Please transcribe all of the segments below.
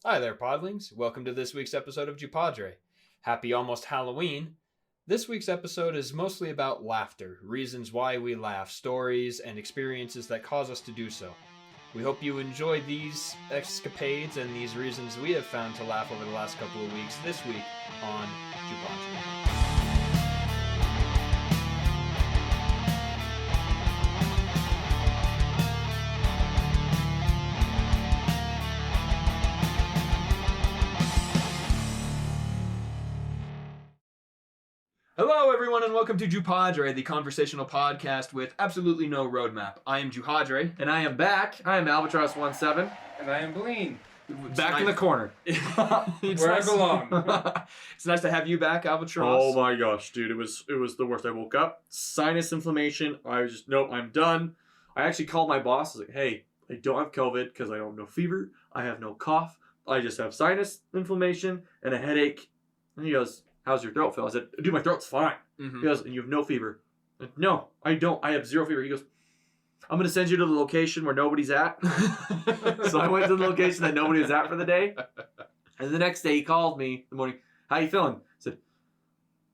Hi there, Podlings. Welcome to this week's episode of JuPodRe. Happy almost Halloween. This week's episode is mostly about laughter, reasons why we laugh, stories, and experiences that cause us to do so. We hope you enjoy these escapades and these reasons we have found to laugh over the last couple of weeks this week on JuPodRe. Hello, everyone, and welcome to JuPodRe, the conversational podcast with absolutely no roadmap. I am Juhadre. And I am back. I am Alvatross 17. And I am Bleen. Back in the corner. Where I belong. It's nice to have you back, Alvatross. Oh my gosh, dude. It was the worst. I woke up, sinus inflammation. I was just, nope, I'm done. I actually called my boss. I was like, hey, I don't have COVID because I don't have no fever. I have no cough. I just have sinus inflammation and a headache. And he goes, how's your throat feel? I said, dude, my throat's fine. Mm-hmm. He goes, and you have no fever? I said, no, I don't. I have zero fever. He goes, I'm going to send you to the location where nobody's at. So I went to the location that nobody was at for the day. And the next day he called me in the morning. How you feeling? I said,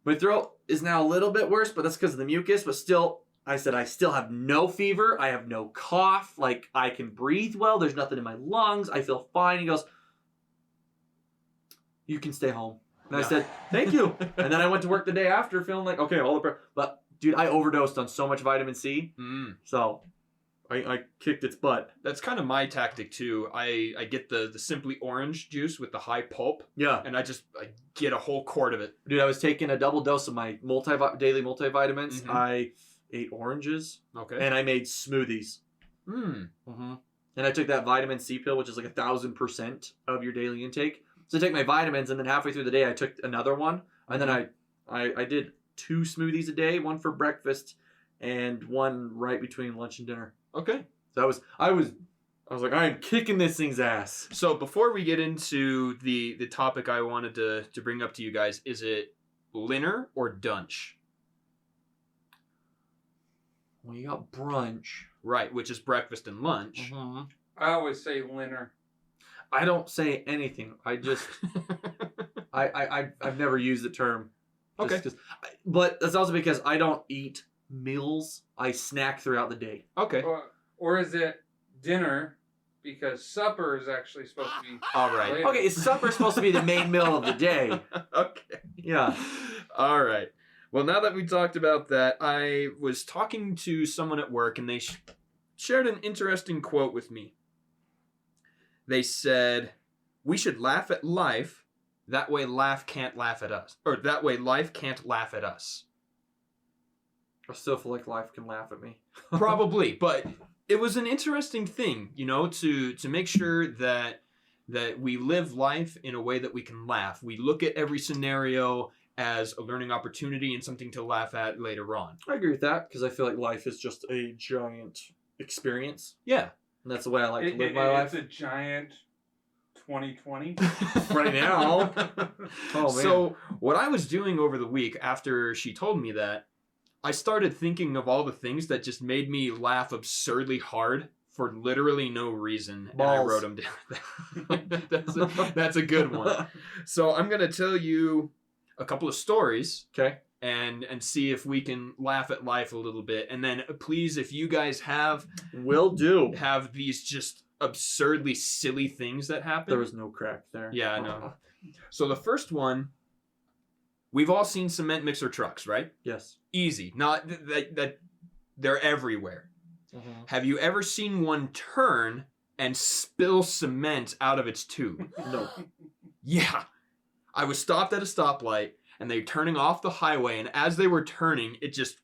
my throat is now a little bit worse, but that's because of the mucus. But still, I said, I still have no fever. I have no cough. Like, I can breathe well. There's nothing in my lungs. I feel fine. He goes, you can stay home. And I said, thank you. And then I went to work the day after feeling like, okay, but dude, I overdosed on so much vitamin C. So I kicked its butt. That's kind of my tactic too. I get the Simply Orange juice with the high pulp. Yeah. And I get a whole quart of it. Dude, I was taking a double dose of my daily multivitamins. Mm-hmm. I ate oranges. Okay. And I made smoothies. Mm-hmm. And I took that vitamin C pill, which is like 1,000% of your daily intake. So I take my vitamins, and then halfway through the day, I took another one. And then I did 2 smoothies a day, one for breakfast and one right between lunch and dinner. Okay. So I was like, I am kicking this thing's ass. So before we get into the topic I wanted to bring up to you guys, is it Linner or Dunch? Well, you got brunch. Right, which is breakfast and lunch. Mm-hmm. I always say Linner. I don't say anything. I just, I've never used the term. Okay. But that's also because I don't eat meals. I snack throughout the day. Okay. Or is it dinner? Because supper is actually supposed to be. All right. Later. Okay, supper's supposed to be the main meal of the day. Okay. Yeah. All right. Well, now that we talked about that, I was talking to someone at work, and they shared an interesting quote with me. They said, we should laugh at life, that way life can't laugh at us. Or that way life can't laugh at us. I still feel like life can laugh at me. Probably, but it was an interesting thing, to make sure that we live life in a way that we can laugh. We look at every scenario as a learning opportunity and something to laugh at later on. I agree with that, because I feel like life is just a giant experience. Yeah. And that's the way I like to live my life. It's a giant 2020. Right now. Oh, man. So what I was doing over the week after she told me that, I started thinking of all the things that just made me laugh absurdly hard for literally no reason. Balls. And I wrote them down. That's a good one. So I'm going to tell you a couple of stories. Okay. And see if we can laugh at life a little bit. And then please, if you guys have these just absurdly silly things that happen. There was no crack there. Yeah, I know. So the first one, we've all seen cement mixer trucks, right? Yes. Easy. Not that they're everywhere. Mm-hmm. Have you ever seen one turn and spill cement out of its tube? No. Yeah. I was stopped at a stoplight. And they were turning off the highway, and as they were turning, it just...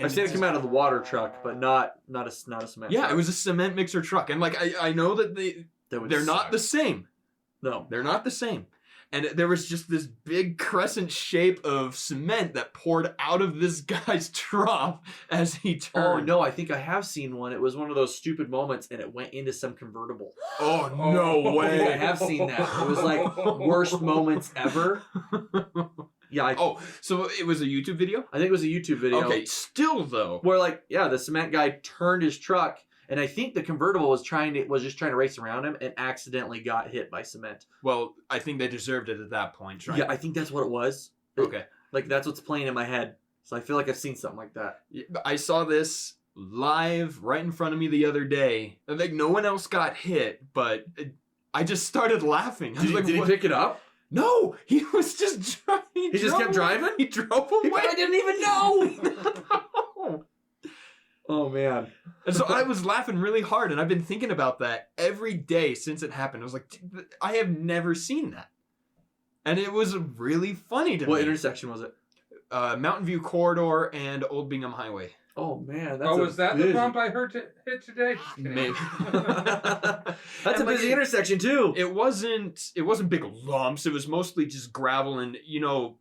I've seen it come out of the water truck, but not a cement Yeah, truck. it was a cement mixer truck. And, I know that they're not the same. No. They're not the same. And there was just this big crescent shape of cement that poured out of this guy's trough as he turned. Oh, no, I think I have seen one. It was one of those stupid moments, and it went into some convertible. Oh, no way. I have seen that. It was like worst moments ever. Yeah. So it was a YouTube video? I think it was a YouTube video. Okay, still though. Where the cement guy turned his truck, and I think the convertible was just trying to race around him and accidentally got hit by cement. Well, I think they deserved it at that point, right? Yeah, I think that's what it was. Okay. Like, that's what's playing in my head. So I feel like I've seen something like that. I saw this live right in front of me the other day. Like, no one else got hit, but I just started laughing. I was like, Did he "What?" pick it up? No, he was just driving. He just kept driving? He drove away. I didn't even know. Oh, man. And so I was laughing really hard, and I've been thinking about that every day since it happened. I was like, I have never seen that. And it was really funny to me. What intersection was it? Mountain View Corridor and Old Bingham Highway. Oh, man. Was that the bump I heard hit today? Just kidding. Maybe. That's a busy intersection, too. It wasn't big lumps. It was mostly just gravel and,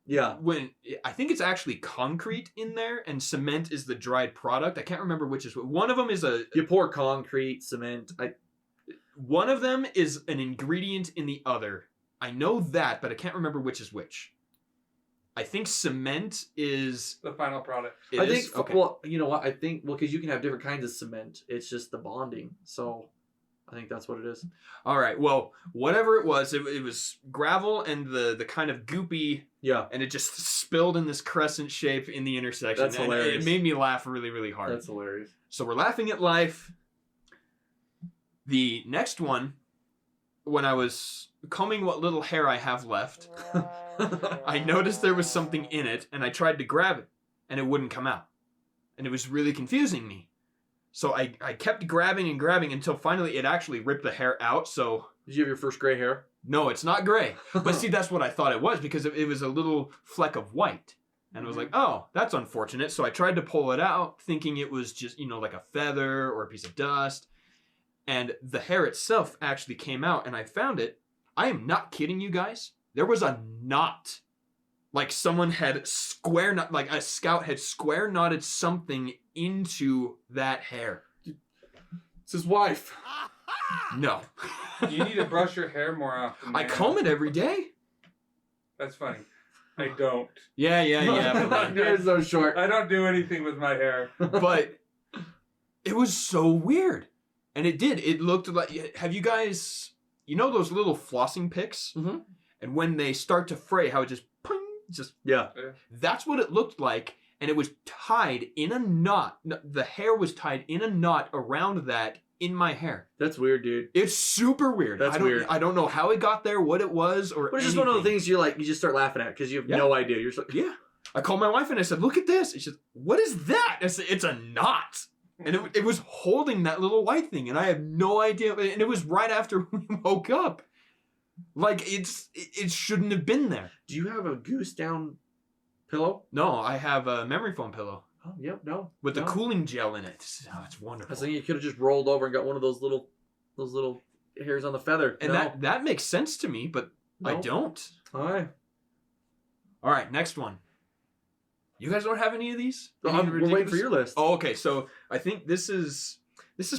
Yeah. when I think it's actually concrete in there and cement is the dried product. I can't remember which is one of them is You pour concrete, cement. one of them is an ingredient in the other. I know that, but I can't remember which is which. I think cement is The final product. I think, okay. well, you know what? I think, because you can have different kinds of cement. It's just the bonding. So I think that's what it is. All right. Well, whatever it was gravel and the kind of goopy, Yeah. and it just spilled in this crescent shape in the intersection. That's and hilarious. It made me laugh really, really hard. That's hilarious. So we're laughing at life. The next one, when I was combing what little hair I have left, I noticed there was something in it, and I tried to grab it, and it wouldn't come out. And it was really confusing me. So I kept grabbing and grabbing until finally it actually ripped the hair out, so... Did you have your first gray hair? No, it's not gray. But see, that's what I thought it was, because it was a little fleck of white. And I was like, oh, that's unfortunate. So I tried to pull it out, thinking it was just, like a feather or a piece of dust. And the hair itself actually came out, and I found it. I am not kidding you guys. There was a knot. Like someone had like a scout had square knotted something into that hair. It's his wife. No. You need to brush your hair more often. I man. comb it every day. That's funny. I don't. Yeah. You're so short. I don't do anything with my hair. But it was so weird. And it looked like, have you guys, those little flossing picks? Mm-hmm. And when they start to fray, how it just, ping, Yeah. that's what it looked like. And it was tied in a knot. The hair was tied in a knot around that in my hair. That's weird, dude. It's super weird. That's weird. I don't know how it got there, what it was, or But it's just one of the things you just start laughing at because you have no idea. You're just like, yeah. I called my wife and I said, look at this. She said, what is that? I said, it's a knot. And it was holding that little white thing, and I have no idea. And it was right after we woke up. Like, it shouldn't have been there. do you have a goose down pillow? No, I have a memory foam pillow Oh, yep, no. with the no. cooling gel in it. Oh, it's I wonderful. was thinking you could have just rolled over and got one of those little hairs on the feather. And no. that makes sense to me, but I No. don't. All right. All right, next one. You guys don't have any of these? Any We're waiting ridiculous- for your list. Oh, okay. So I think this is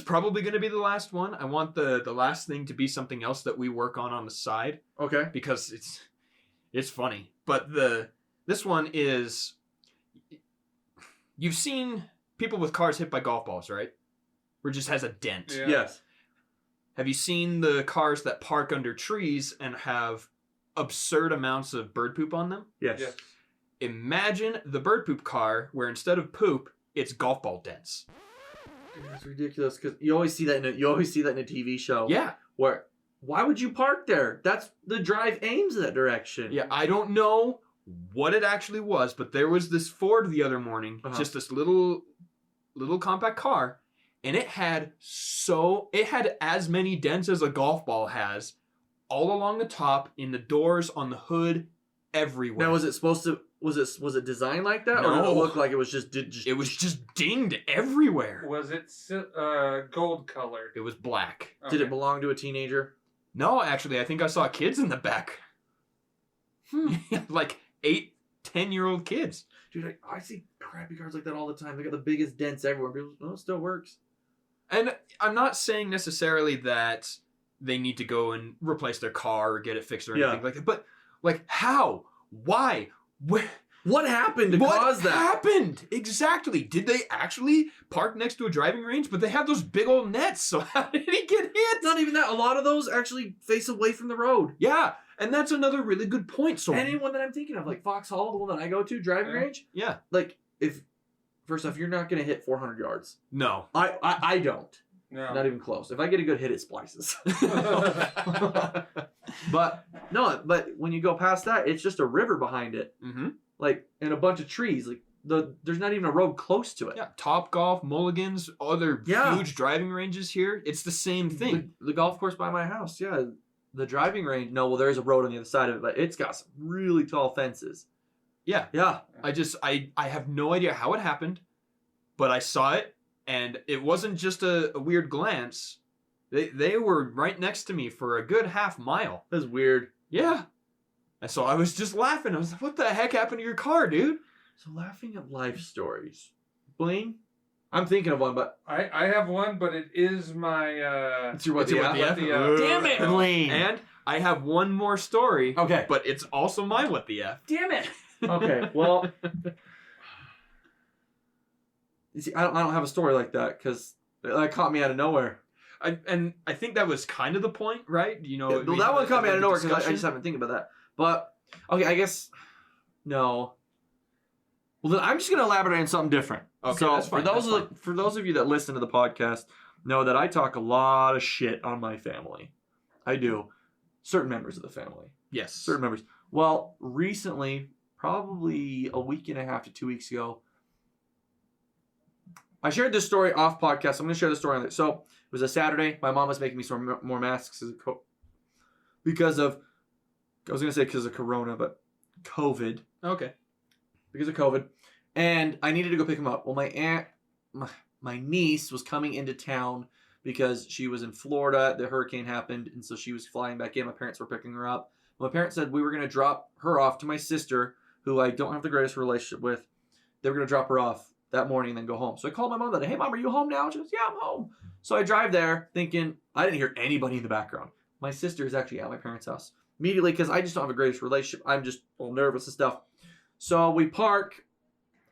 probably going to be the last one. I want the last thing to be something else that we work on the side Okay. because it's funny. But this one is, you've seen people with cars hit by golf balls, right? Where it just has a dent. Yeah. Yes. Have you seen the cars that park under trees and have absurd amounts of bird poop on them? Yes. Yes. Imagine the bird poop car where instead of poop, it's golf ball dents. Dude, that's ridiculous because you always see that in a TV show. Yeah. Why would you park there? That's the drive aims that direction. Yeah, I don't know what it actually was, but there was this Ford the other morning, just this little compact car, and it had as many dents as a golf ball has, all along the top, in the doors, on the hood, everywhere. Now, was it designed like that, or did No. it look like it was just? It was just dinged everywhere. Was it gold colored? It was black. Did it belong to a teenager? No, actually, I think I saw kids in the back. Like 8, 10-year-old kids. Dude, I see crappy cars like that all the time. They got the biggest dents everywhere. People, it still works. And I'm not saying necessarily that they need to go and replace their car or get it fixed or anything like that. But, like, how? Why? Where? What happened to What cause that? happened? Exactly. Did they actually park next to a driving range? But they have those big old nets, so how did he get hit? Not even that. A lot of those actually face away from the road. Yeah, and that's another really good point. So Anyone that I'm thinking of, like Fox Hall, the one that I go to, driving range, yeah, like if first off, you're not gonna hit 400 yards. no. I don't. No. Not even close. If I get a good hit, it splices. But no, but when you go past that, it's just a river behind it, Mm-hmm. like and a bunch of trees. Like there's not even a road close to it. Yeah, Top Golf, Mulligan's, other Yeah. huge driving ranges here. It's the same thing. The golf course by my house, yeah. The driving range, no, well, there's a road on the other side of it, but it's got some really tall fences. Yeah, Yeah. I have no idea how it happened, but I saw it, and it wasn't just a weird glance. They were right next to me for a good half mile. That's weird. Yeah. And so I was just laughing. I was like, what the heck happened to your car, dude? So laughing at life stories. Blaine? I'm thinking of one, but I have one, but it is my. it's your what the What F? the F? Damn it, Blaine. And I have one more story, Okay. but it's also my what the F. Damn it. Okay, well. You see, I don't have a story like that because that caught me out of nowhere. And I think that was kind of the point, right? You know, Well, we that had one caught me out of nowhere because I discussion. just haven't thinking about that. But, okay, I guess, no. Well, then I'm just going to elaborate on something different. Okay, so that's fine, for those of you that listen to the podcast, know that I talk a lot of shit on my family. I do. Certain members of the family. Yes. Certain members. Well, recently, probably a week and a half to 2 weeks ago, I shared this story off podcast. I'm going to share the story on it. So it was a Saturday. My mom was making me some more masks because of Corona, but COVID. Okay. Because of COVID. And I needed to go pick him up. Well, my niece was coming into town because she was in Florida. The hurricane happened, and so she was flying back in. My parents were picking her up. My parents said we were going to drop her off to my sister, who I don't have the greatest relationship with. They were going to drop her off that morning and then go home. So I called my mom that day. Hey, Mom, are you home now? She goes, yeah, I'm home. So I drive there thinking, I didn't hear anybody in the background. My sister is actually at my parents' house. Immediately, because I just don't have the greatest relationship. I'm just a little nervous and stuff. So we park.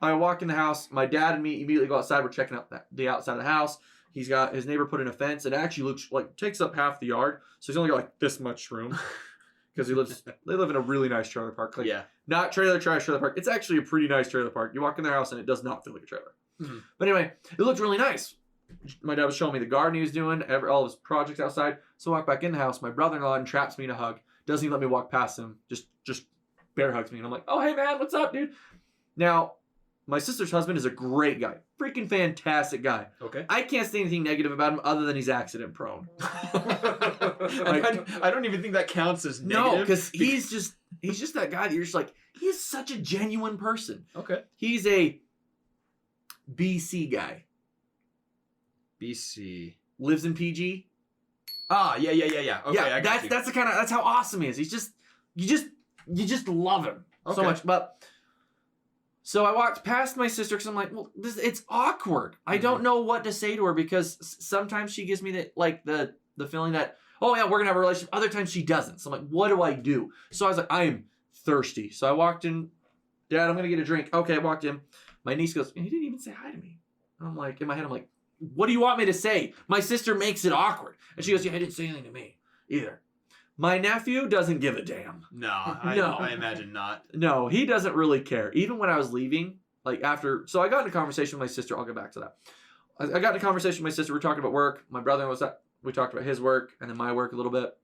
I walk in the house. My dad and me immediately go outside. We're checking out the outside of the house. He's got his neighbor put in a fence. It actually looks like takes up half the yard. So he's only got like this much room. Because they live in a really nice trailer park. Like, Yeah. not trailer park. It's actually a pretty nice trailer park. You walk in their house and it does not feel like a trailer. Mm-hmm. But anyway, it looked really nice. My dad was showing me the garden he was doing, all of his projects outside. So I walk back in the house. My brother-in-law entraps me in a hug. Doesn't even let me walk past him. Just bear hugs me. And I'm like, oh, hey, man, what's up, dude? Now, my sister's husband is a great guy. Freaking fantastic guy. Okay. I can't say anything negative about him other than he's accident prone. I don't even think that counts as negative. No, because he's just that guy that you're just like, he is such a genuine person. Okay. He's a BC guy. BC. Lives in PG. Ah, yeah. Okay, yeah, I got you. that's how awesome he is. He's just you just love him so Okay. much. But so I walked past my sister because I'm like, well, it's awkward. I don't know what to say to her because sometimes she gives me the feeling that, oh yeah, we're gonna have a relationship. Other times she doesn't. So I'm like, what do I do? So I was like, I am thirsty. So I walked in. Dad, I'm gonna get a drink. Okay, I walked in. My niece goes, he didn't even say hi to me. And I'm like, in my head, I'm like, what do you want me to say? My sister makes it awkward. And she goes, yeah, I didn't say anything to me either. My nephew doesn't give a damn. No, No. I imagine not. No, he doesn't really care. Even when I was leaving, so I got in a conversation with my sister. I'll get back to that. I got in a conversation with my sister. We're talking about work. My brother we talked about his work and then my work a little bit.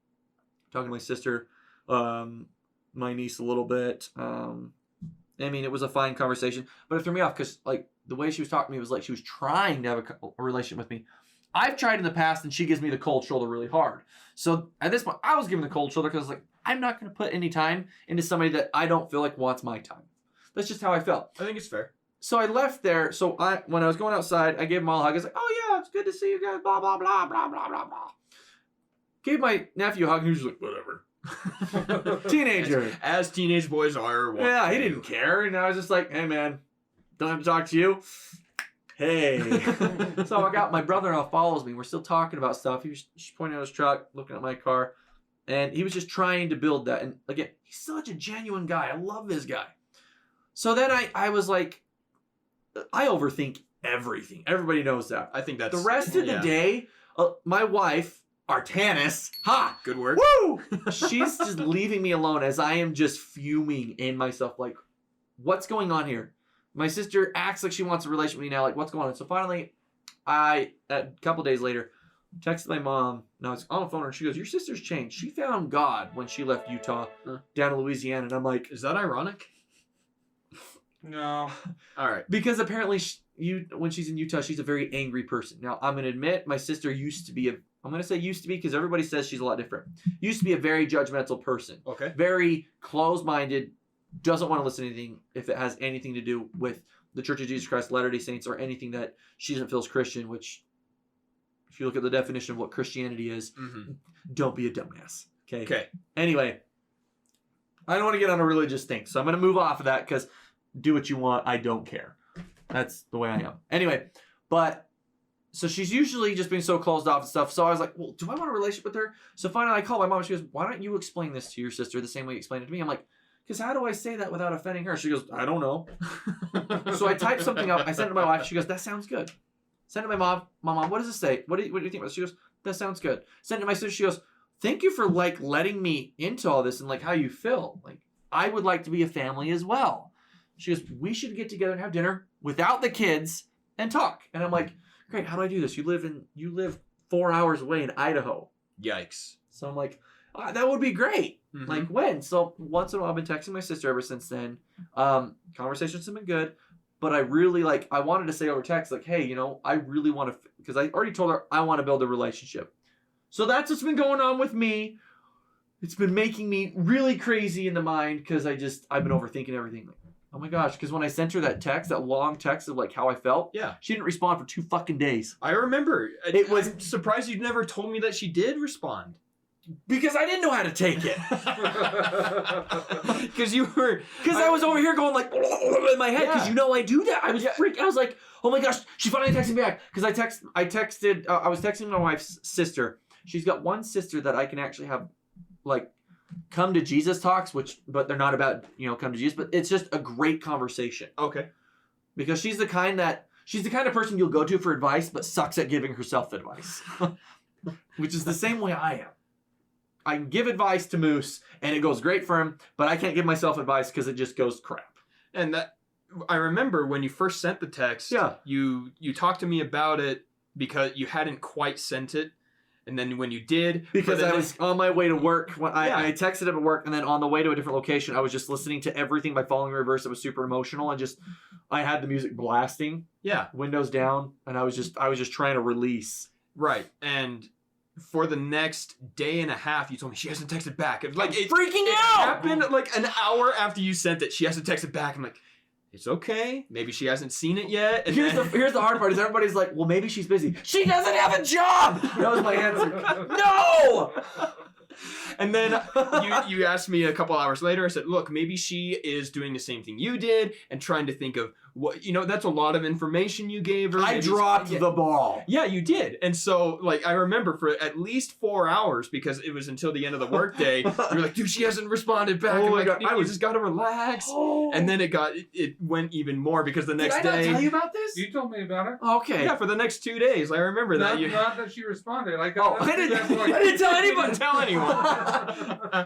Talking to my sister, my niece a little bit. I mean, it was a fine conversation, but it threw me off because the way she was talking to me was like she was trying to have a relationship with me. I've tried in the past and she gives me the cold shoulder really hard. So at this point, I was giving the cold shoulder because I was like, I'm not going to put any time into somebody that I don't feel like wants my time. That's just how I felt. I think it's fair. So I left there. So when I was going outside, I gave them all a hug. I was like, oh yeah, it's good to see you guys, blah, blah, blah, blah, blah, blah, blah. Gave my nephew a hug and he was just like, whatever. Teenager. As teenage boys are. Yeah, he didn't care. And I was just like, hey man, don't have to talk to you. Hey. So I got my brother-in-law follows me. We're still talking about stuff. He was just pointing at his truck, looking at my car. And he was just trying to build that. And again, he's such a genuine guy. I love this guy. So then I was like, I overthink everything. Everybody knows that. I think that's The rest of the day, my wife, Artanis, good work. woo! She's just leaving me alone as I am just fuming in myself. Like, what's going on here? My sister acts like she wants a relationship with me now. Like, what's going on? So finally, a couple days later, texted my mom. And I was on the phone, and she goes, "Your sister's changed. She found God when she left Utah down to Louisiana." And I'm like, Is that ironic? No. All right. because apparently when she's in Utah, she's a very angry person. Now, I'm going to admit, my sister used to be I'm going to say used to be because everybody says she's a lot different. Used to be a very judgmental person. Okay. Very closed-minded, doesn't want to listen to anything if it has anything to do with the Church of Jesus Christ, Latter-day Saints, or anything that she doesn't feel is Christian, which, if you look at the definition of what Christianity is, don't be a dumbass. Okay? Okay. Anyway, I don't want to get on a religious thing, so I'm going to move off of that because do what you want. I don't care. That's the way I am. Anyway, so she's usually just being so closed off and stuff. So I was like, well, do I want a relationship with her? So finally I called my mom. She goes, why don't you explain this to your sister the same way you explained it to me? I'm like, because how do I say that without offending her? She goes, I don't know. So I typed something up. I sent it to my wife. She goes, that sounds good. Send it to my mom. Mom, what does it say? What do you think about it? She goes, that sounds good. Send it to my sister. She goes, thank you for like letting me into all this and like how you feel. Like, I would like to be a family as well. She goes, we should get together and have dinner without the kids and talk. And I'm like, great, how do I do this? You live 4 hours away in Idaho. Yikes. So I'm like, that would be great. Mhm. Like, when? So once in a while, I've been texting my sister ever since then. Conversations have been good. But I really, I wanted to say over text, like, hey, I really want to, because I already told her I want to build a relationship. So that's what's been going on with me. It's been making me really crazy in the mind because I've been overthinking everything. Like, oh my gosh, because when I sent her that text, that long text of like how I felt, Yeah. she didn't respond for 2 fucking days. I remember. I'm surprised you never told me that she did respond. Because I didn't know how to take it. Because you were... Because I was over here going like in my head. Because Yeah. I do that. I was I was like, oh my gosh, she finally texted me back. Because I was texting my wife's sister. She's got one sister that I can actually have like come to Jesus talks, but they're not about come to Jesus. But it's just a great conversation. Okay. Because she's the kind of person you'll go to for advice, but sucks at giving herself advice. Which is the same way I am. I can give advice to Moose, and it goes great for him, but I can't give myself advice because it just goes crap. And that, I remember when you first sent the text, you talked to me about it because you hadn't quite sent it. And then when you did... Because I was on my way to work. When I texted him at work, and then on the way to a different location, I was just listening to everything by following reverse. It was super emotional, and I had the music blasting. Yeah. Windows down, and I was just trying to release. Right. And for the next day and a half, you told me she hasn't texted back. It freaking out! Happened like an hour after you sent it. She hasn't texted back. I'm like, it's okay. Maybe she hasn't seen it yet. And here's the hard part is everybody's like, well, maybe she's busy. She doesn't have a job! That was my answer. No! And then you asked me a couple hours later. I said, look, maybe she is doing the same thing you did and trying to think of what, that's a lot of information you gave her. I dropped the ball. Yeah, you did. And so, I remember for at least 4 hours, because it was until the end of the workday, you were like, dude, she hasn't responded back. Oh my God. God. I just got to relax. Oh. And then it went even more because the next Did I day... not tell you about this? You told me about it. Okay. Yeah, for the next 2 days. I remember that. Not that she responded. I didn't tell anybody. Didn't tell anyone.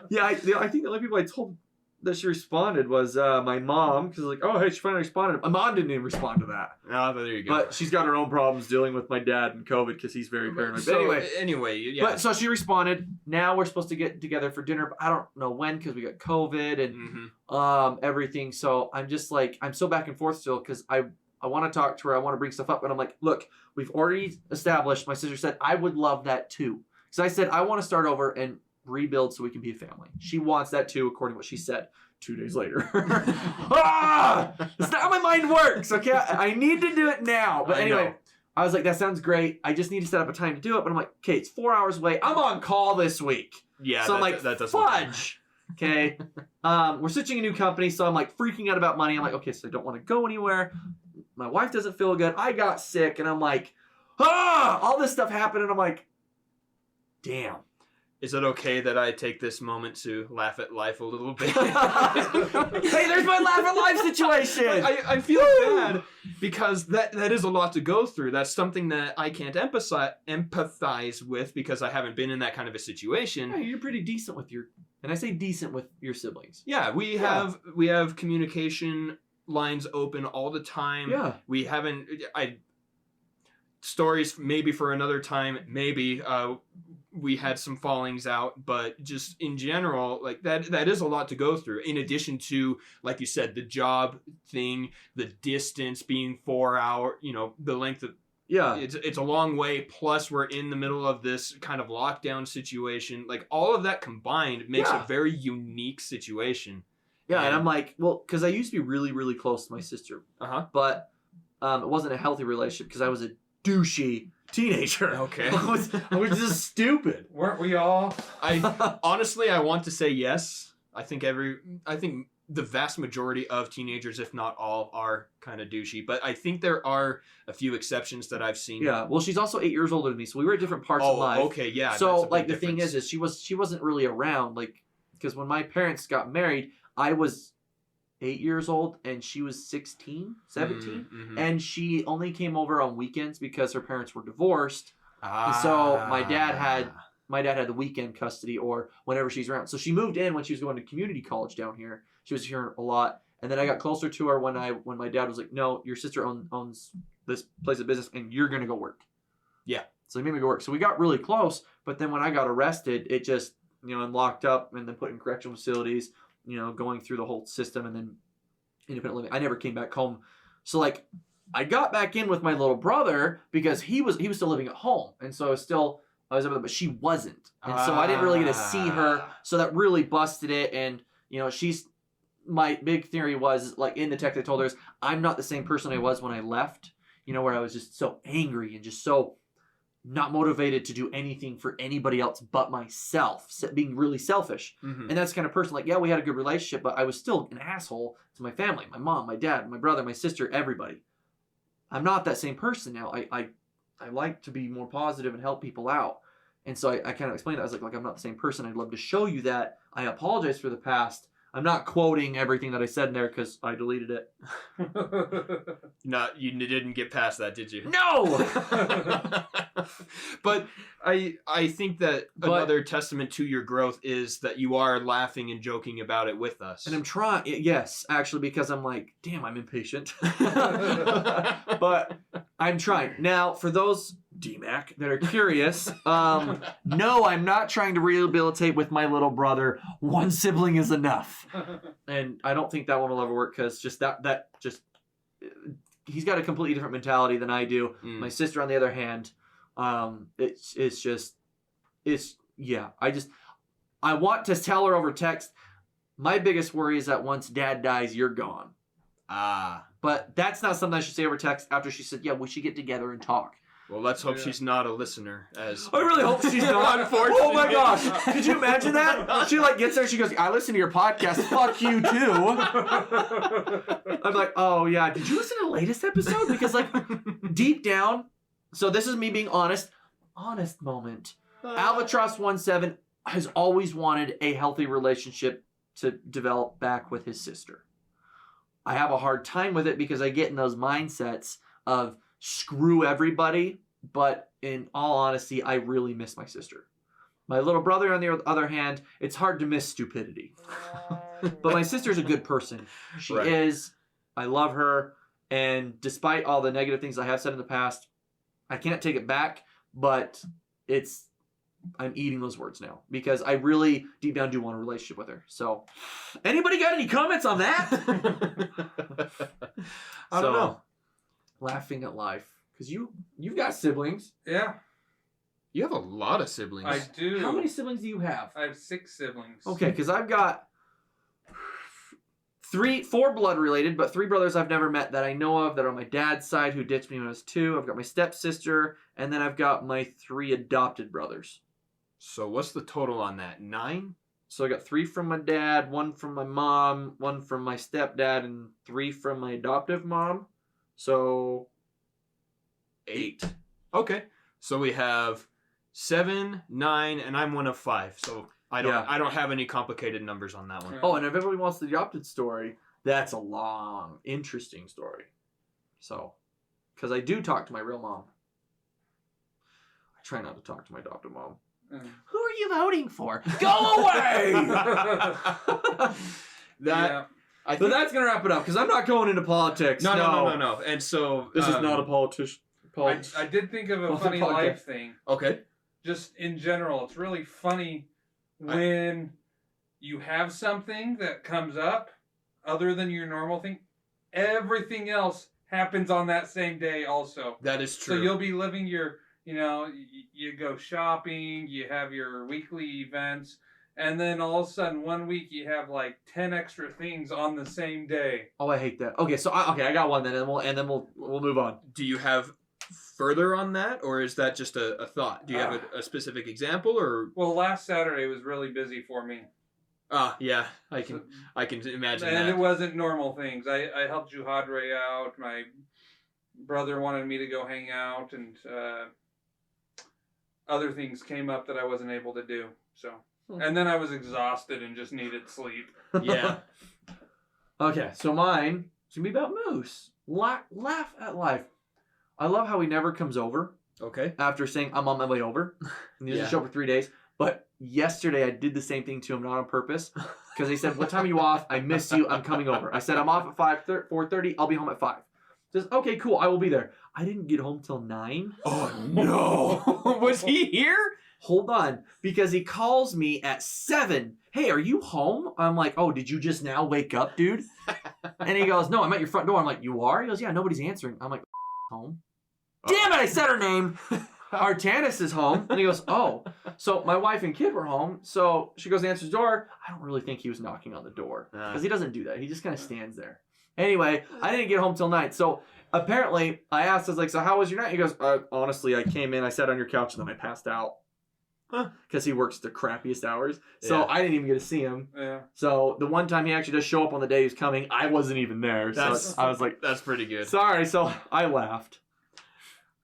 Yeah, I think the only people I told that she responded was my mom, because oh, hey, she finally responded. My mom didn't even respond to that. Oh, there you go. But she's got her own problems dealing with my dad and COVID because he's very paranoid. So, but anyway, yeah. But so she responded. Now we're supposed to get together for dinner, but I don't know when because we got COVID and everything. So I'm just I'm so back and forth still because I want to talk to her. I want to bring stuff up, but I'm like, look, we've already established. My sister said I would love that too, because I said I want to start over and rebuild so we can be a family. She wants that too, according to what she said 2 days later. That's not how my mind works, okay? I need to do it now. But anyway, I was like, that sounds great. I just need to set up a time to do it. But I'm like, okay, it's 4 hours away. I'm on call this week. Yeah, so I'm like, that doesn't fudge. Okay. We're switching a new company, so I'm freaking out about money. I'm like, okay, so I don't want to go anywhere. My wife doesn't feel good. I got sick, and I'm like, all this stuff happened, and I'm like, damn. Is it okay that I take this moment to laugh at life a little bit? Hey, there's my laugh at life situation. I feel bad because that is a lot to go through. That's something that I can't empathize with because I haven't been in that kind of a situation. Yeah, you're pretty decent with your, and I say decent with your siblings. Yeah, we have communication lines open all the time. Yeah. We haven't. Stories maybe for another time. Maybe we had some fallings out, but just in general, like that is a lot to go through. In addition to, like you said, the job thing, the distance being 4 hour, the length of. Yeah. It's a long way. Plus, we're in the middle of this kind of lockdown situation. Like all of that combined makes a very unique situation. Yeah, and I'm like, well, because I used to be really, really close to my sister. But it wasn't a healthy relationship because I was a douchey teenager. Okay. I was just stupid. Weren't we all? Honestly, I want to say yes. I think the vast majority of teenagers, if not all, are kind of douchey. But I think there are a few exceptions that I've seen. Yeah. Well, she's also 8 years older than me, so we were at different parts of life. Okay, yeah. So like the thing is she wasn't really around, like, because when my parents got married, I was 8 years old and she was 16, 17. Mm-hmm. And she only came over on weekends because her parents were divorced. And so my dad had the weekend custody or whenever she's around. So she moved in when she was going to community college down here. She was here a lot. And then I got closer to her when my dad was like, no, your sister owns this place of business and you're going to go work. Yeah. So he made me go work. So we got really close. But then when I got arrested, it just, I'm locked up and then put in correctional facilities, going through the whole system and then independent living. I never came back home. So like I got back in with my little brother because he was still living at home. And so I was up there, but she wasn't. And so I didn't really get to see her. So that really busted it. And, my big theory was, like in the text I told her, is I'm not the same person I was when I left, where I was just so angry and just so not motivated to do anything for anybody else but myself, being really selfish. Mm-hmm. And that's the kind of person, like, yeah, we had a good relationship, but I was still an asshole to my family, my mom, my dad, my brother, my sister, everybody. I'm not that same person now. I like to be more positive and help people out. And so I kind of explained that. I was like, I'm not the same person. I'd love to show you that. I apologize for the past. I'm not quoting everything that I said in there because I deleted it. No, you didn't get past that, did you? No! But I think that another testament to your growth is that you are laughing and joking about it with us. And I'm trying, yes, actually, because I'm like, damn, I'm impatient. But I'm trying. Now, for those DMAC that are curious, no, I'm not trying to rehabilitate with my little brother. One sibling is enough. And I don't think that one will ever work because just he's got a completely different mentality than I do. My sister, on the other hand, I want to tell her over text, my biggest worry is that once dad dies, you're gone. But that's not something I should say over text after she said, yeah, we should get together and talk. Well, let's hope she's not a listener. I really hope she's not. Unfortunately. Oh my gosh. Could you imagine that? She gets there, she goes, I listen to your podcast. Fuck you too. I'm like, oh yeah. Did you listen to the latest episode? Because deep down, so this is me being honest. Honest moment. Alvatross 17 has always wanted a healthy relationship to develop back with his sister. I have a hard time with it because I get in those mindsets of screw everybody, but in all honesty, I really miss my sister. My little brother, on the other hand, it's hard to miss stupidity. But my sister's a good person. She is. I love her. And despite all the negative things I have said in the past, I can't take it back, but I'm eating those words now because I really deep down do want a relationship with her. So anybody got any comments on that? I don't know. Laughing at life because you've got siblings. Yeah, you have a lot of siblings. I do. How many siblings do you have? I have 6 siblings. Okay, because I've got 4 blood related, but 3 brothers I've never met that I know of that are on my dad's side who ditched me when I was 2. I've got my stepsister, and then I've got my 3 adopted brothers. So what's the total on that? 9? So I got 3 from my dad, 1 from my mom, 1 from my stepdad, and 3 from my adoptive mom. So 8. Okay. So we have 7, 9, and I'm one of 5. So I don't have any complicated numbers on that one. Mm. Oh, and if everybody wants the adopted story, that's a long, interesting story. So, because I do talk to my real mom. I try not to talk to my adopted mom. Mm. Who are you voting for? Go away! Yeah. But that's going to wrap it up, because I'm not going into politics. No. And so This is not a politician. I did think of a Well, funny podcast. life thing. Okay. Just in general, it's really funny when you have something that comes up other than your normal thing. Everything else happens on that same day also. That is true. So you'll be living your, you go shopping, you have your weekly events, and then all of a sudden 1 week you have like 10 extra things on the same day. Oh, I hate that. Okay, so I got one then, and then we'll move on. Do you have further on that, or is that just a thought? Do you have a specific example, or? Well, last Saturday was really busy for me. Yeah, I can imagine And that. it wasn't normal things. I helped Juhadre out. My brother wanted me to go hang out, and other things came up that I wasn't able to do. So, and then I was exhausted and just needed sleep. Yeah. Okay, so mine is going to be about Moose. Laugh at life. I love how he never comes over Okay. after saying, I'm on my way over. And he doesn't Yeah. show up for 3 days. But yesterday I did the same thing to him, not on purpose. Because he said, what time are you off? I miss you. I'm coming over. I said, I'm off at 4:30. I'll be home at 5. Says, okay, cool. I will be there. I didn't get home till 9. Oh no! Was he here? Hold on. Because he calls me at 7. Hey, are you home? I'm like, oh, did you just now wake up, dude? And he goes, no, I'm at your front door. I'm like, you are? He goes, yeah, nobody's answering. I'm like, home? Damn it, I said her name. Artanis is home. And he goes, oh. So my wife and kid were home. So she goes and answers the door. I don't really think he was knocking on the door. Because he doesn't do that. He just kind of stands there. Anyway, I didn't get home till 9. So apparently, I asked, I was like, so how was your night? He goes, honestly, I came in, I sat on your couch, and then I passed out. Because he works the crappiest hours. So Yeah. I didn't even get to see him. Yeah. So the one time he actually does show up on the day he's coming, I wasn't even there. So I was like, That's pretty good. sorry. So I laughed.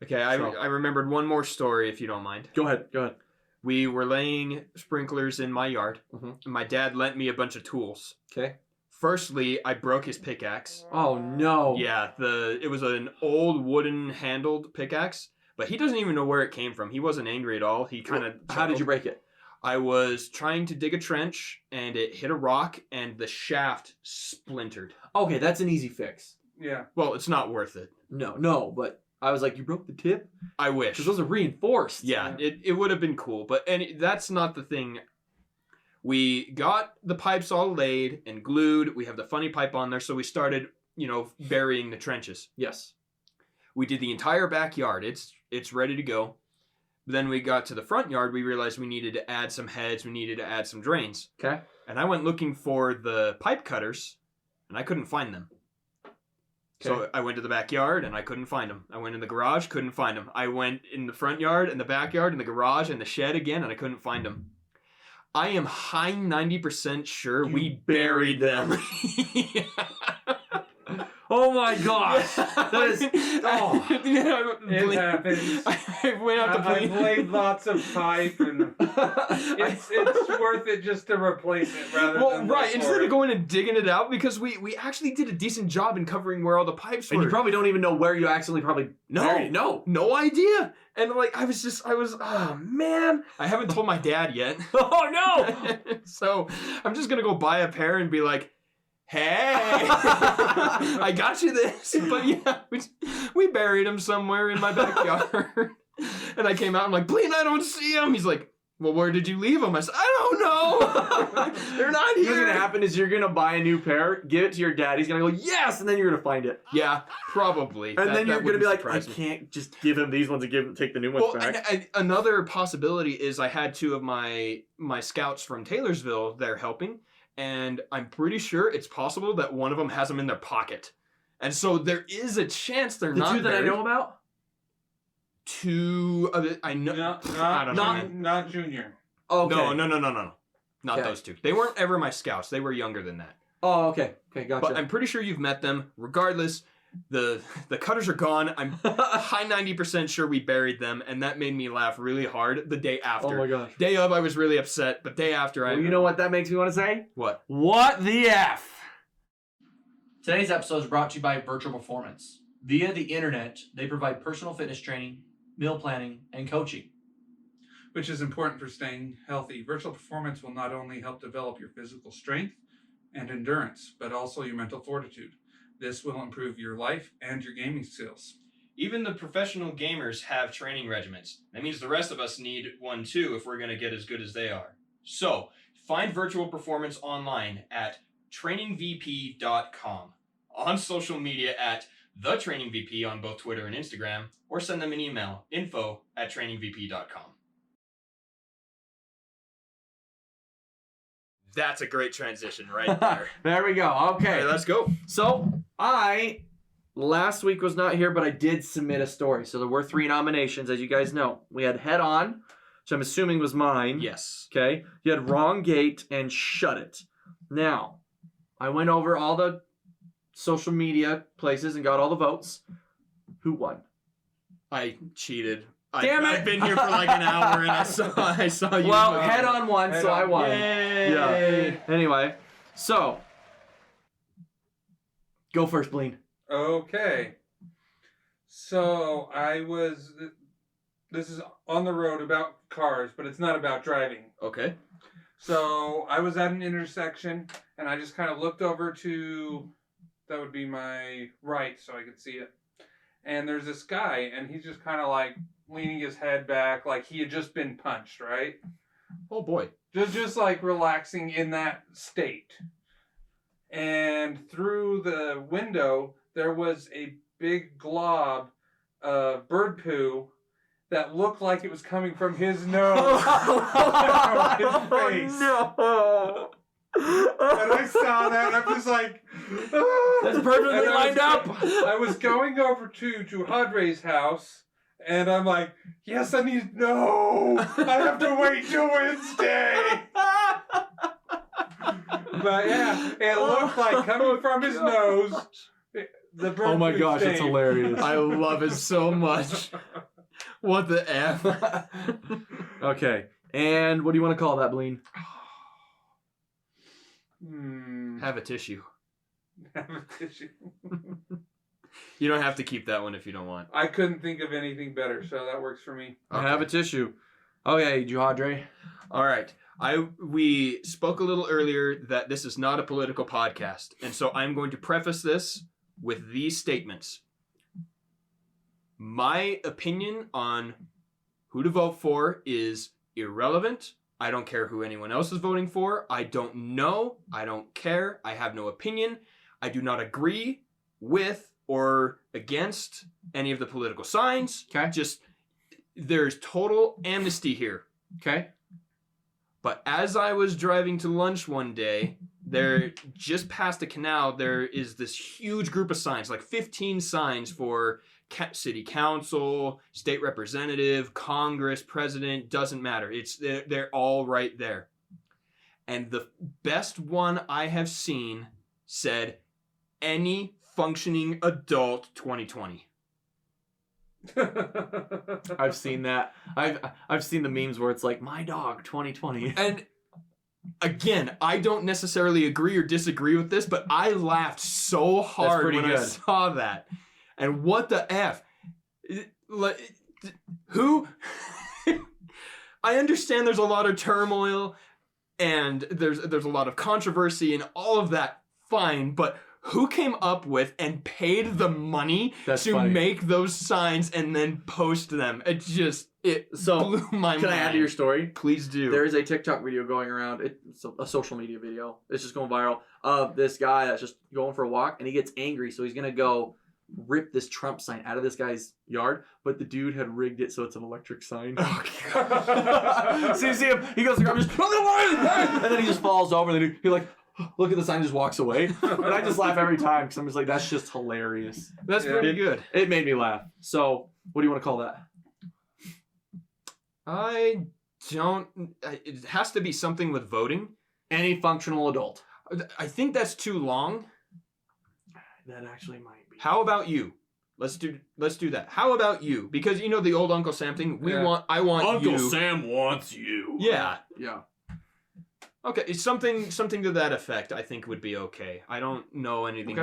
Okay, So- I remembered one more story, if you don't mind. Go ahead. We were laying sprinklers in my yard. Mhm. And my dad lent me a bunch of tools. Okay. Firstly, I broke his pickaxe. Oh, no. Yeah, it was an old wooden handled pickaxe, but he doesn't even know where it came from. He wasn't angry at all. He kind of. How did you break it? I was trying to dig a trench, and it hit a rock, and the shaft splintered. Okay, that's an easy fix. Yeah. Well, it's not worth it. No, but I was like, you broke the tip? I wish. Because those are reinforced. Yeah, it would have been cool, but that's not the thing. We got the pipes all laid and glued. We have the funny pipe on there, so we started, burying the trenches. Yes. We did the entire backyard. It's ready to go. Then we got to the front yard. We realized we needed to add some heads. We needed to add some drains. Okay. And I went looking for the pipe cutters, and I couldn't find them. So I went to the backyard, and I couldn't find them. I went in the garage, couldn't find them. I went in the front yard, and the backyard, and the garage, and the shed again, and I couldn't find them. I am high 90% sure we buried them. Oh my gosh. That is. Oh. It happens. I went out to I've laid lots of pipe, and it's worth it just to replace it rather than right, look instead for of it. going and digging it out, because we actually did a decent job in covering where all the pipes were. And you probably don't even know where you actually probably buried it. No. No idea. And oh man. I haven't told my dad yet. Oh no. So I'm just gonna go buy a pair and be like, hey, I got you this. But yeah, we buried him somewhere in my backyard. And I came out, I'm like, Blaine, I don't see him. He's like, well, where did you leave them? I said, I don't know. They're not here. What's going to happen is you're going to buy a new pair, give it to your dad. He's going to go, yes, and then you're going to find it. Yeah, probably. And then you're going to be like, I surprise me. can't just give him these ones and take the new ones back. And another possibility is I had 2 of my scouts from Taylorsville there helping, and I'm pretty sure it's possible that one of them has them in their pocket. And so there is a chance they're The not 2 that I know about? 2 other, I know. I don't know, man. Not Junior. Okay. No. Not Okay. those 2. They weren't ever my scouts. They were younger than that. Oh, okay. Okay, gotcha. But I'm pretty sure you've met them. Regardless, the cutters are gone. I'm high 90% sure we buried them, and that made me laugh really hard the day after. Oh my gosh. Day of, I was really upset, but day after, Well, you know what that makes me want to say? What? What the F? Today's episode is brought to you by Virtual Performance. Via the internet, they provide personal fitness training, meal planning, and coaching. Which is important for staying healthy. Virtual Performance will not only help develop your physical strength and endurance, but also your mental fortitude. This will improve your life and your gaming skills. Even the professional gamers have training regimens. That means the rest of us need one too if we're going to get as good as they are. So, find Virtual Performance online at trainingvp.com, on social media at TheTrainingVP on both Twitter and Instagram, or send them an email, info@trainingvp.com. That's a great transition right there. There we go. Okay. Okay, let's go. So, last week was not here, but I did submit a story. So there were 3 nominations, as you guys know. We had Head On, which I'm assuming was mine. Yes. Okay. You had Wrong Gate and Shut It. Now, I went over all the social media places and got all the votes. Who won? I cheated. Damn it! I've been here for like an hour and I saw you. Well, vote. Head On won, Head so On. I won. Yay! Yeah. Anyway, so go first, Bleen. Okay. So this is on the road about cars, but it's not about driving. Okay. So I was at an intersection and I just kind of looked over to, that would be my right so I could see it. And there's this guy and he's just kind of like leaning his head back like he had just been punched, right? Oh boy. Just like relaxing in that state. And through the window, there was a big glob of bird poo that looked like it was coming from his nose. His face. No. And I saw that, and I'm just like, ah. That's perfectly And lined up. I was going over to Juhadre's house, and I'm like, yes, no, I have to wait till Wednesday. But yeah, it looked like coming from his nose. The bird Oh my poo gosh, it's stain. hilarious. I love it so much. What the F? Okay, and what do you want to call that, Bleen? Have a tissue. Have a tissue. You don't have to keep that one if you don't want. I couldn't think of anything better, so that works for me. Okay. Have a tissue. Okay, Juhadre. All right. We spoke a little earlier that this is not a political podcast, and so I'm going to preface this with these statements. My opinion on who to vote for is irrelevant. I don't care who anyone else is voting for. I don't know. I don't care. I have no opinion. I do not agree with or against any of the political signs. Okay. Just, there's total amnesty here. Okay. But as I was driving to lunch one day, there, just past the canal, there is this huge group of signs, like 15 signs for city council, state representative, Congress, president, doesn't matter. They're all right there. And the best one I have seen said, any functioning adult 2020. I've seen that. I've seen the memes where it's like, my dog 2020. And again, I don't necessarily agree or disagree with this, but I laughed so hard pretty when I good. saw that. And what the F? Who? I understand there's a lot of turmoil and there's a lot of controversy and all of that, fine, but who came up with and paid the money That's to funny. make those signs and then post them? It So, blew my mind. Can I add to your story? Please do. There is a TikTok video going around. It's a social media video. It's just going viral of this guy that's just going for a walk and he gets angry, so he's gonna go rip this Trump sign out of this guy's yard. But the dude had rigged it so it's an electric sign. Oh, God. So you see him, he goes to grab, just and then he just falls over. And then he like, look at the sign, just walks away. And I just laugh every time because I'm just like, that's just hilarious. That's Yeah. pretty good. It made me laugh. So what do you want to call that? I don't. It has to be something with voting. Any functional adult. I think that's too long. That actually might be. How about you? Let's do that. How about you? Because you know the old Uncle Sam thing. I want Uncle you. Sam wants you. Yeah. Yeah. Okay, it's something to that effect. I think would be okay. I don't know anything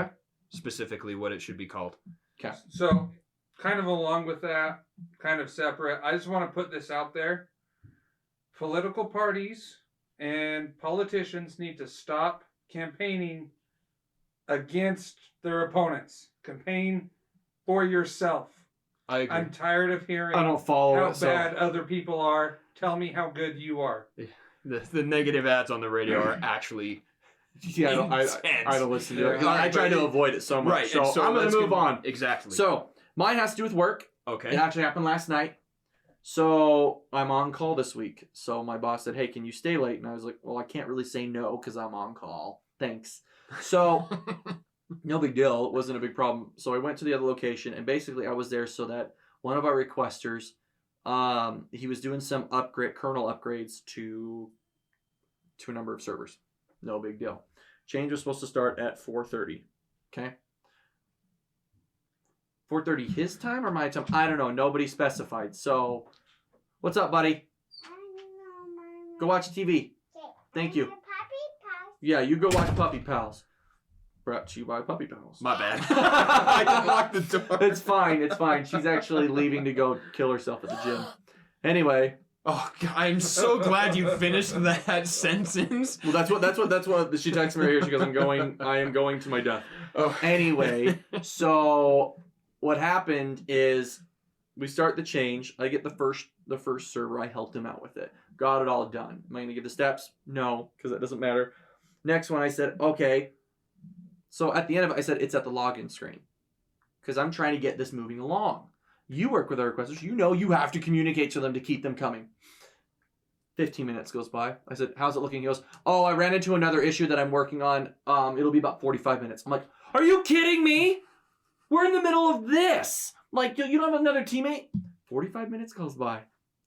specifically what it should be called. Okay. So, kind of along with that, kind of separate, I just want to put this out there. Political parties and politicians need to stop campaigning against their opponents. Campaign for yourself. I agree. I'm tired of hearing I don't follow how it, so- bad other people are. Tell me how good you are. The negative ads on the radio are actually Yeah, I don't listen to it. Yeah. I try to avoid it so much. right. So, and I'm going let's to move get- on. Exactly. So mine has to do with work. okay. It actually happened last night. So I'm on call this week. So my boss said, hey, can you stay late? And I was like, well, I can't really say no because I'm on call. Thanks. So no big deal. It wasn't a big problem. So I went to the other location, and basically I was there so that one of our requesters, he was doing some kernel upgrades to a number of servers. No big deal. Change was supposed to start at 4:30. Okay. 4:30 his time or my time? I don't know. Nobody specified. So, what's up, buddy? Go watch TV. Thank you. Yeah, you go watch Puppy Pals. Brought to you by Puppy Pals. My bad. I didn't lock the door. It's fine. It's fine. She's actually leaving to go kill herself at the gym. Anyway. Oh, God, I'm so glad you finished that sentence. Well, that's what she texted me right here. She goes, I am going to my death. Oh. Anyway, so what happened is we start the change. I get the first server. I helped him out with it. Got it all done. Am I going to give the steps? No, because that doesn't matter. Next one, I said, okay. So at the end of it, I said, it's at the login screen. Because I'm trying to get this moving along. You work with our requesters. You know you have to communicate to them to keep them coming. 15 minutes goes by. I said, how's it looking? He goes, oh, I ran into another issue that I'm working on. It'll be about 45 minutes. I'm like, are you kidding me? We're in the middle of this. I'm like, you don't have another teammate? 45 minutes goes by.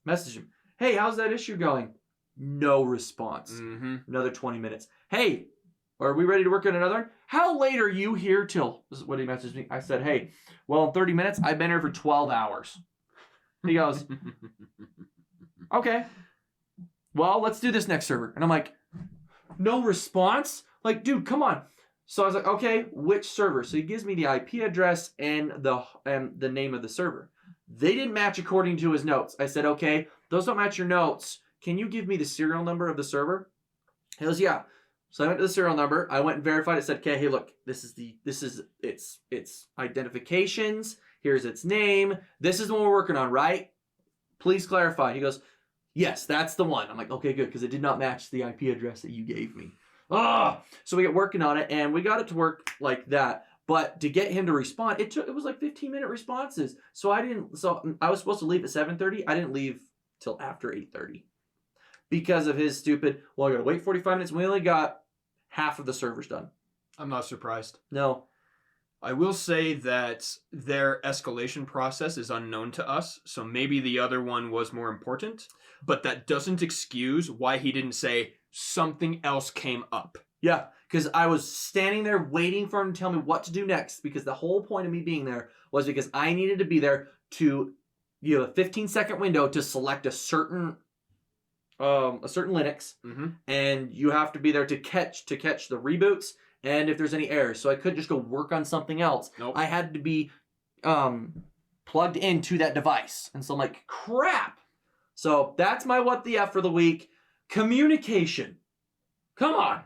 Message him. Hey, how's that issue going? No response. Mm-hmm. Another 20 minutes. Hey, are we ready to work on another one? How late are you here till? This is what he messaged me. I said, hey, well, in 30 minutes, I've been here for 12 hours. He goes, okay. Well, let's do this next server. And I'm like, no response? Like, dude, come on. So I was like, okay, which server? So he gives me the IP address and the name of the server. They didn't match according to his notes. I said, okay, those don't match your notes. Can you give me the serial number of the server? He goes, yeah. So I went to the serial number. I went and verified it. Said, okay, hey, look, this is its identifications. Here's its name. This is the one we're working on, right? Please clarify. He goes, yes, that's the one. I'm like, okay, good, because it did not match the IP address that you gave me. So we get working on it, and we got it to work like that. But to get him to respond, it was like 15-minute responses. So I was supposed to leave at 7:30. I didn't leave till after 8:30 because of his stupid, well, I got to wait 45 minutes. We only got half of the servers done. I'm not surprised. No. I will say that their escalation process is unknown to us, so maybe the other one was more important, but that doesn't excuse why he didn't say something else came up. Yeah, because I was standing there waiting for him to tell me what to do next, because the whole point of me being there was because I needed to be there to, you have a 15-second window to select a certain Linux, and you have to be there to catch the reboots and if there's any errors. So I couldn't just go work on something else. Nope. I had to be plugged into that device. And so I'm like, crap. So that's my what the F for the week. Communication. Come on.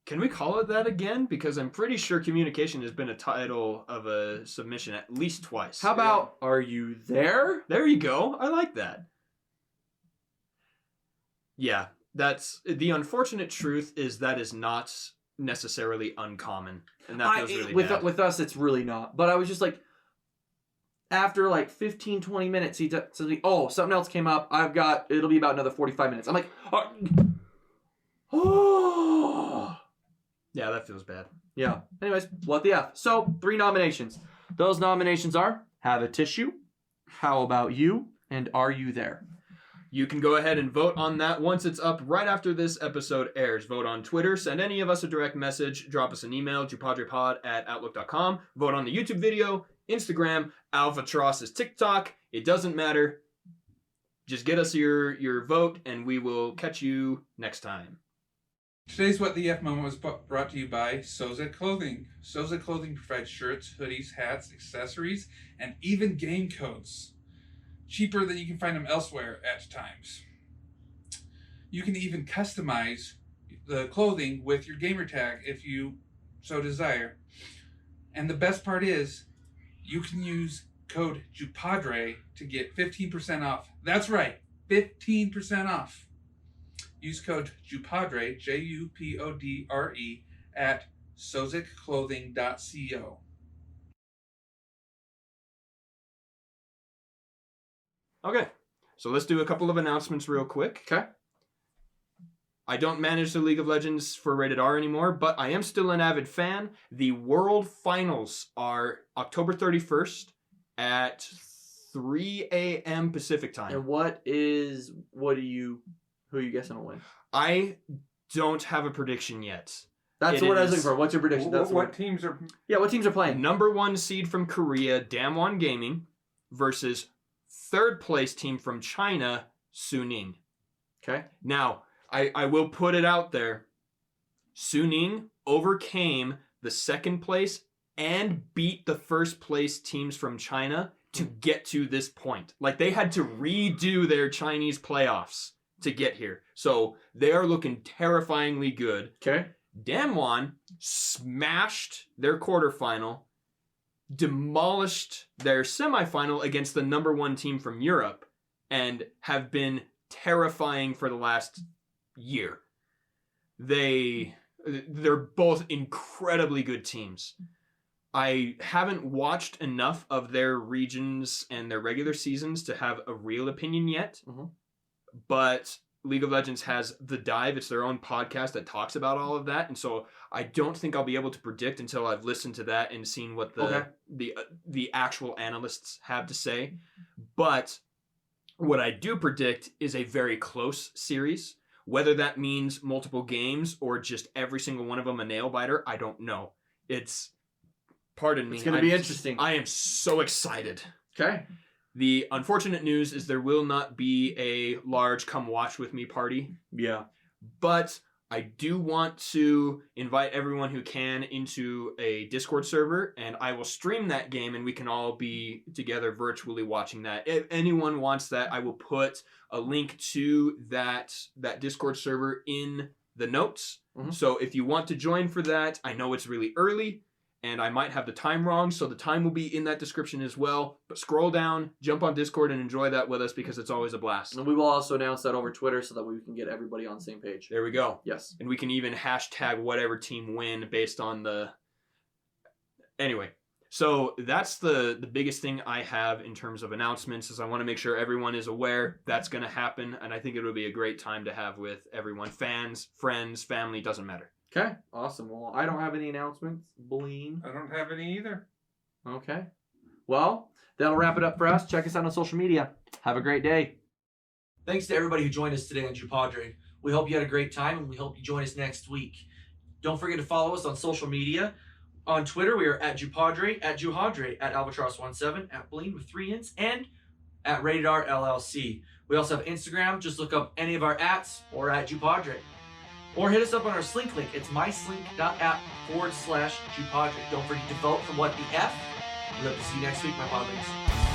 Can we call it that again? Because I'm pretty sure communication has been a title of a submission at least twice. How about, are you there? There you go. I like that. Yeah, that's the unfortunate truth is that is not necessarily uncommon. And that feels really bad. With us, it's really not. But I was just like, after like 15, 20 minutes, he said, oh, something else came up. It'll be about another 45 minutes. I'm like, oh. Yeah, that feels bad. Yeah. Anyways, what the F? So, 3 nominations. Those nominations are Have a Tissue, How About You, and Are You There? You can go ahead and vote on that once it's up right after this episode airs. Vote on Twitter, send any of us a direct message, drop us an email, JuPodRePod@outlook.com. Vote on the YouTube video, Instagram, Alvatross is TikTok. It doesn't matter. Just get us your vote, and we will catch you next time. Today's What the F moment was brought to you by Soesic Clothing. Soesic Clothing provides shirts, hoodies, hats, accessories, and even game codes. Cheaper than you can find them elsewhere at times. You can even customize the clothing with your gamer tag if you so desire. And the best part is, you can use code JuPodRe to get 15% off. That's right, 15% off. Use code JuPodRe, JuPodRe, at soesicclothing.co. Okay, so let's do a couple of announcements real quick. Okay. I don't manage the League of Legends for Rated R anymore, but I am still an avid fan. The World Finals are October 31st at 3 a.m. Pacific time. And who are you guessing will win? I don't have a prediction yet. That's It what I was is- looking for. What's your prediction? What teams are... Yeah, what teams are playing? Number 1 seed from Korea, Damwon Gaming, versus third place team from China, Suning. Okay. Now, I will put it out there. Suning overcame the second place and beat the first place teams from China to get to this point. Like, they had to redo their Chinese playoffs to get here. So they are looking terrifyingly good. Okay. Damwon smashed their quarterfinal, demolished their semifinal against the number 1 team from Europe, and have been terrifying for the last year. They're both incredibly good teams. I haven't watched enough of their regions and their regular seasons to have a real opinion yet. Mhm. But League of Legends has The Dive. It's their own podcast that talks about all of that. And so I don't think I'll be able to predict until I've listened to that and seen what the actual analysts have to say. But what I do predict is a very close series. Whether that means multiple games or just every single one of them a nail biter, I don't know. Pardon me. It's going to be interesting. I am so excited. Okay. The unfortunate news is there will not be a large come watch with me party, Yeah. but I do want to invite everyone who can into a Discord server, and I will stream that game and we can all be together virtually watching that. If anyone wants that, I will put a link to that Discord server in the notes. Mhm. So if you want to join for that, I know it's really early, and I might have the time wrong, so the time will be in that description as well. But scroll down, jump on Discord, and enjoy that with us because it's always a blast. And we will also announce that over Twitter so that we can get everybody on the same page. There we go. Yes. And we can even hashtag whatever team win based on the... Anyway, so that's the biggest thing I have in terms of announcements is I want to make sure everyone is aware that's going to happen, and I think it would be a great time to have with everyone. Fans, friends, family, doesn't matter. Okay. Awesome. Well, I don't have any announcements. Bleen. I don't have any either. Okay. Well, that'll wrap it up for us. Check us out on social media. Have a great day. Thanks to everybody who joined us today on JuPodRe. We hope you had a great time, and we hope you join us next week. Don't forget to follow us on social media. On Twitter, we are at JuPodRe, at Juhadre, at Alvatross17, at Bleen with 3 N's, and at Rated R LLC. We also have Instagram. Just look up any of our ats or at JuPodRe. Or hit us up on our Slink link. It's myslink.app/JuPodRe. Don't forget to vote for What the F. We hope to see you next week, my podlings.